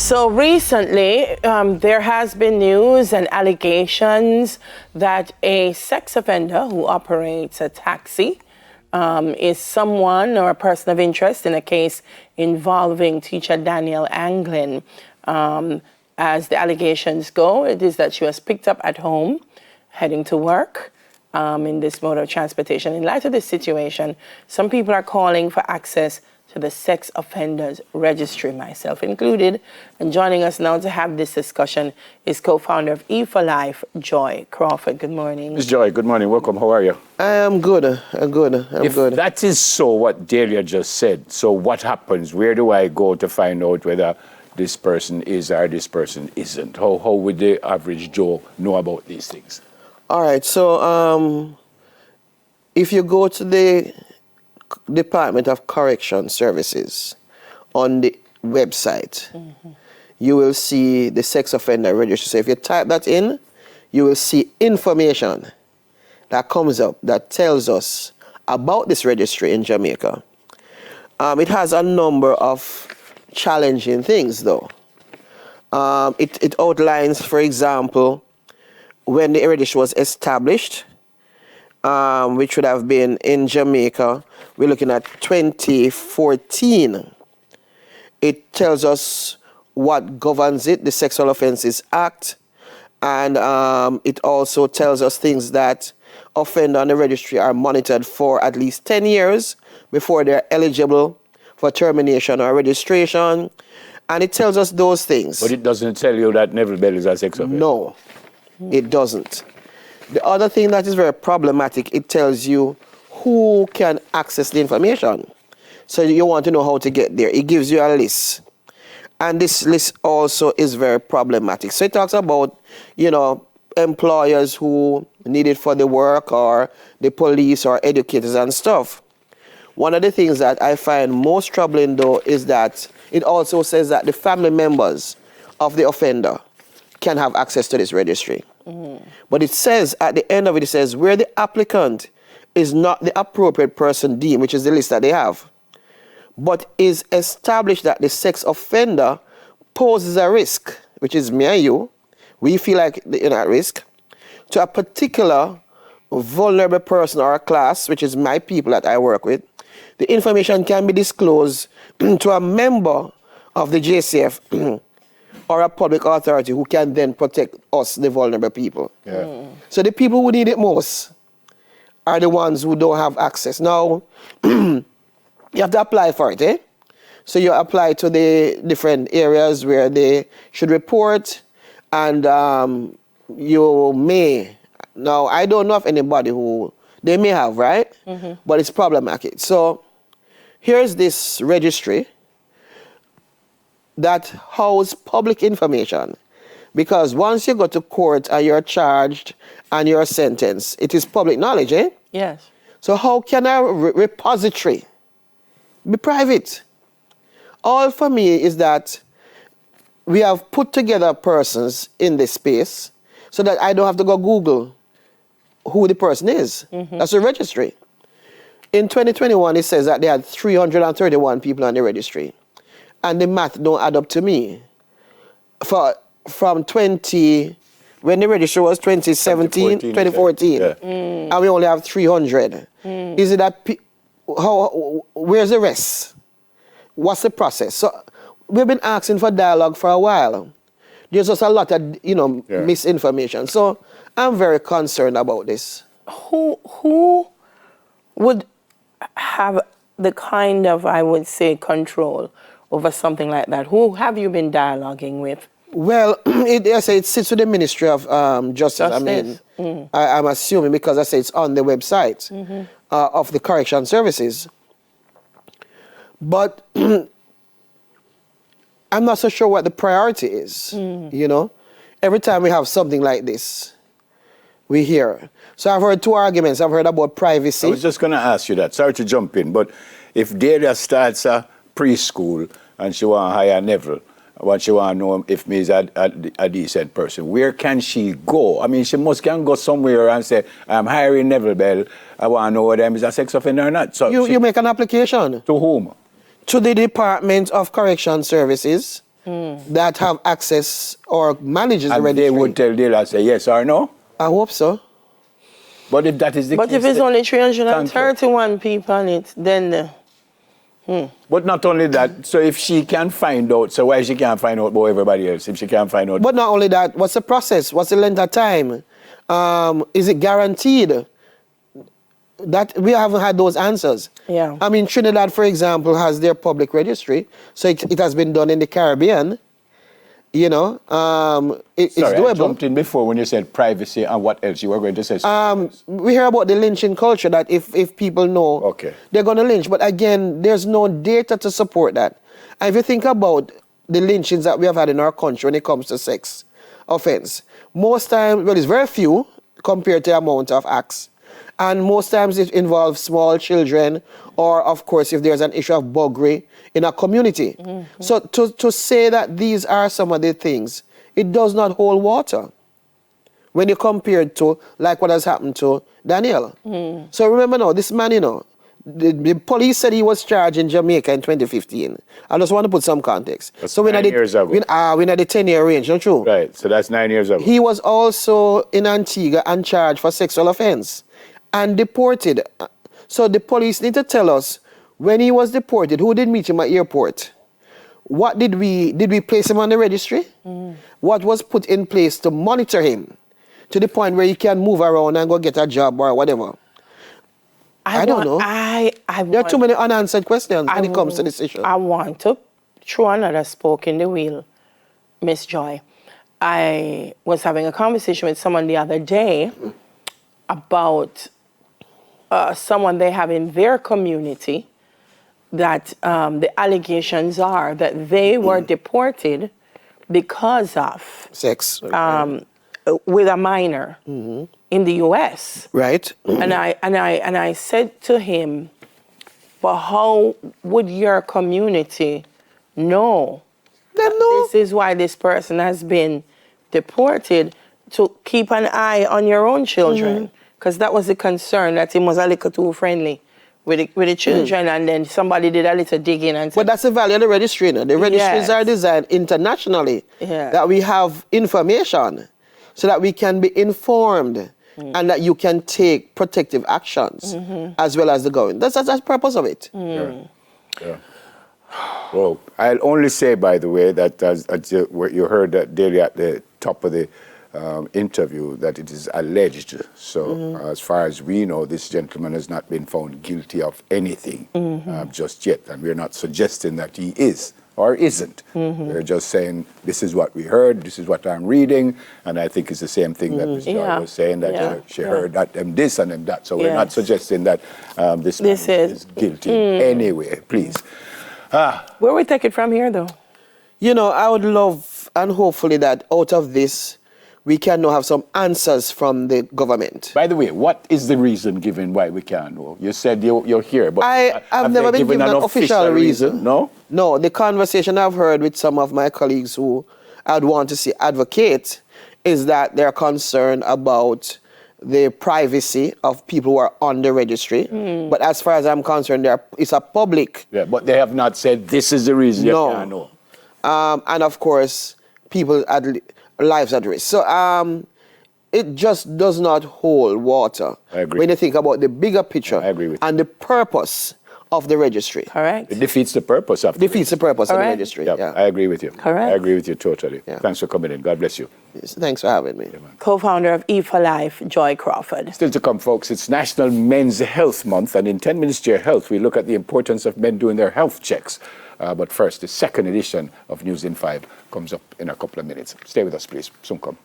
So recently, there has been news and allegations that a sex offender who operates a taxi is someone or a person of interest in a case involving teacher Danielle Anglin. As the allegations go, it is that she was picked up at home, heading to work in this mode of transportation. In light of this situation, some people are calling for access to the sex offenders registry, myself included. And joining us now to have this discussion is co-founder of E4Life, Joy Crawford. Good morning. Ms. Joy, good morning. Welcome. How are you? I'm good. I'm good. If that is so, what Delia just said, so what happens? Where do I go to find out whether this person is or this person isn't? How would the average Joe know about these things? All right. So if you go to the Department of Correction Services on the website, you will see the sex offender registry. So if you type that in, you will see information that comes up that tells us about this registry in Jamaica. It has a number of challenging things, though. It outlines, for example, when the registry was established, which would have been in Jamaica. We're looking at 2014. It tells us what governs it, the Sexual Offences Act, and it also tells us things that offenders on the registry are monitored for at least 10 years before they're eligible for termination or registration, and it tells us those things. But it doesn't tell you that Neville Bell is a sex offender? No, it doesn't. The other thing that is very problematic, it tells you who can access the information. So you want to know how to get there. It gives you a list. And this list also is very problematic. So it talks about, employers who need it for the work, or the police, or educators and stuff. One of the things that I find most troubling, though, is that it also says that the family members of the offender can have access to this registry. But it says, at the end of it, it says, where the applicant is not the appropriate person deemed, which is the list that they have, but is established that the sex offender poses a risk, which is me and you, we feel like they're at risk, to a particular vulnerable person or a class, which is my people that I work with, the information can be disclosed to a member of the JCF or a public authority who can then protect us, the vulnerable people. Yeah. So the people who need it most are the ones who don't have access. Now, you have to apply for it, eh? So you apply to the different areas where they should report, and you may. Now, I don't know of anybody who they may have, right? But it's problematic. So here's this registry that house public information, because once you go to court and you're charged and you're sentenced, it is public knowledge, eh? Yes. So how can a repository be private? All for me is that we have put together persons in this space so that I don't have to go Google who the person is. That's a registry. In 2021, it says that they had 331 people on the registry. And the math don't add up to me. From when the registry was 2017, 2014, yeah. And we only have 300. Is it that, where's the rest? What's the process? So we've been asking for dialogue for a while. There's just a lot of, misinformation. So I'm very concerned about this. Who would have the kind of, I would say, control over something like that? Who have you been dialoguing with? Well, it sits with the Ministry of Justice. I mean, I'm assuming, because I say it's on the website of the Correction Services. But I'm not so sure what the priority is, Every time we have something like this, we hear. So I've heard two arguments. I've heard about privacy. I was just going to ask you that. Sorry to jump in, but if Delia starts a preschool and she want to hire Neville, what she want to know if me is a decent person, where can she go? I mean, she can go somewhere and say, I'm hiring Neville Bell. I want to know whether I'm a sex offender or not. So you make an application. To whom? To the Department of Correction Services. that have access or manages the And registry. they would tell Dela, say yes or no. I hope so. But if that is the But case, if it's then- only 331 people on it, then But not only that, so if she can find out, so why she can't find out about everybody else? If she can't find out, But not only that, what's the process? What's the length of time? Is it guaranteed? That we haven't had those answers. Yeah. I mean, Trinidad, for example, has their public registry, so it has been done in the Caribbean. You know, it's sorry, I doable. jumped in before when you said privacy and what else you were going to say. We hear about the lynching culture that if people know, Okay. they're going to lynch. But again, there's no data to support that. And if you think about the lynchings that we have had in our country when it comes to sex offense, most times, well, it's very few compared to the amount of acts. And most times it involves small children or, of course, if there's an issue of buggery in a community. So to say that these are some of the things, it does not hold water when you compare it to like what has happened to Daniel. So remember now, this man, you know, the police said he was charged in Jamaica in 2015. I just want to put some context. That's so we're 9 years ago. we're at the 10-year range, not true? Right, so that's 9 years ago. He was also in Antigua and charged for sexual offense and deported. So the police need to tell us when he was deported, who did meet him at airport? What did we place him on the registry? What was put in place to monitor him to the point where he can move around and go get a job or whatever? I don't know. There are too many unanswered questions when it comes to this issue. I want to throw another spoke in the wheel, Miss Joy. I was having a conversation with someone the other day about someone they have in their community that the allegations are that they were deported because of Sex. with a minor in the U.S. Right. And I said to him, but how would your community know Them know. this is why this person has been deported, to keep an eye on your own children? Because that was the concern, that he was a little too friendly with the children, and then somebody did a little digging and said, But that's the value of the registry. You know? The registries are designed internationally that we have information so that we can be informed and that you can take protective actions as well as the government. That's the purpose of it. Yeah. Well, I'll only say, by the way, that as you heard that daily at the top of the interview, that it is alleged. So as far as we know, this gentleman has not been found guilty of anything just yet. And we're not suggesting that he is or isn't. We're just saying, this is what we heard, this is what I'm reading, and I think it's the same thing that Ms. Joy was saying, that she heard that them this and them that. So we're not suggesting that this man is guilty anyway, please. where we take it from here, though? You know, I would love and hopefully that out of this, we can now have some answers from the government. By the way, what is the reason given why we can't know? You said you're here, but I've have never they been given an official reason. No? No, the conversation I've heard with some of my colleagues who I'd want to see advocate is that they're concerned about the privacy of people who are on the registry. But as far as I'm concerned, it's a public. Yeah, but they have not said this is the reason you can't know. And of course, people lives at risk. So it just does not hold water. I agree. When you think about the bigger picture I agree with you. and the purpose of the registry. Correct. It defeats the purpose of Defeats the purpose of the Correct. registry. Yeah, I agree with you. Correct. I agree with you totally. Yeah. Thanks for coming in. God bless you. Yes, thanks for having me. Co-founder of E for Life, Joy Crawford. Still to come, folks, it's National Men's Health Month, and in 10 Minutes to Your Health, we look at the importance of men doing their health checks. But first, the second edition of News in 5 comes up in a couple of minutes. Stay with us, please. Soon come.